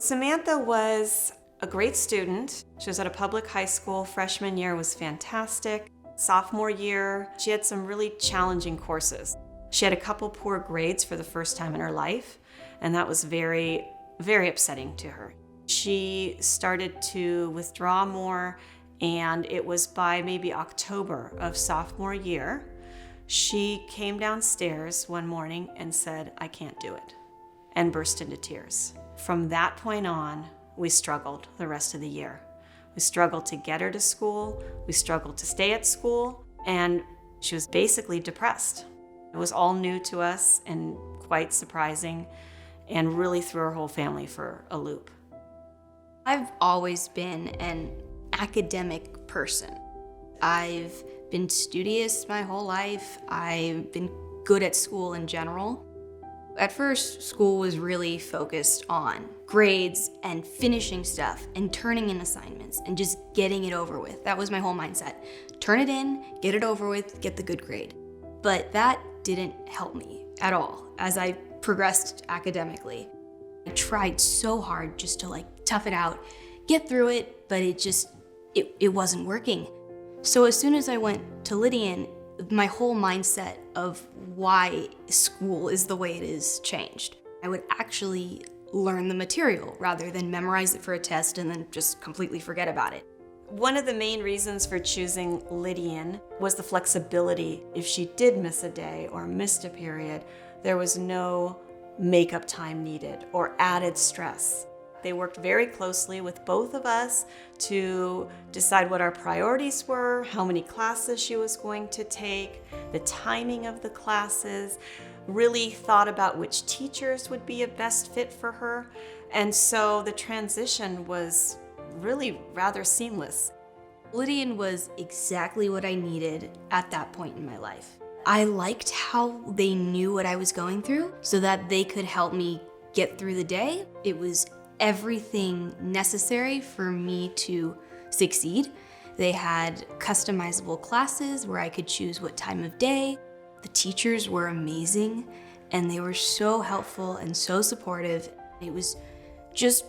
Samantha was a great student. She was at a public high school. Freshman year was fantastic. Sophomore year, she had some really challenging courses. She had a couple poor grades for the first time in her life, and that was very, very upsetting to her. She started to withdraw more, and it was by maybe October of sophomore year, she came downstairs one morning and said, "I can't do it," and burst into tears. From that point on, we struggled the rest of the year. We struggled to get her to school, we struggled to stay at school, and she was basically depressed. It was all new to us and quite surprising, and really threw our whole family for a loop. I've always been an academic person. I've been studious my whole life. I've been good at school in general. At first, school was really focused on grades and finishing stuff and turning in assignments and just getting it over with. That was my whole mindset. Turn it in, get it over with, get the good grade. But that didn't help me at all as I progressed academically. I tried so hard just to tough it out, get through it, but it wasn't working. So as soon as I went to Lydian, my whole mindset of why school is the way it is changed. I would actually learn the material rather than memorize it for a test and then just completely forget about it. One of the main reasons for choosing Lydian was the flexibility. If she did miss a day or missed a period, there was no makeup time needed or added stress. They worked very closely with both of us to decide what our priorities were, how many classes she was going to take, the timing of the classes, really thought about which teachers would be a best fit for her. And so the transition was really rather seamless. Lydian was exactly what I needed at that point in my life. I liked how they knew what I was going through so that they could help me get through the day. It was everything necessary for me to succeed. They had customizable classes where I could choose what time of day. The teachers were amazing and they were so helpful and so supportive. It was just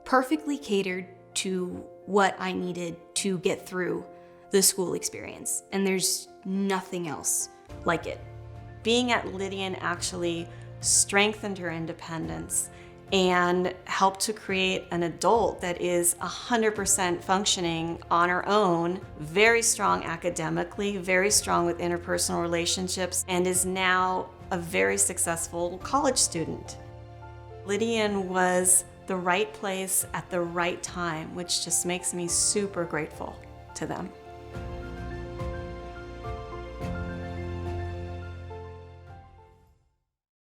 perfectly catered to what I needed to get through the school experience. And there's nothing else like it. Being at Lydian actually strengthened her independence and helped to create an adult that is 100% functioning on her own, very strong academically, very strong with interpersonal relationships, and is now a very successful college student. Lydian was the right place at the right time, which just makes me super grateful to them.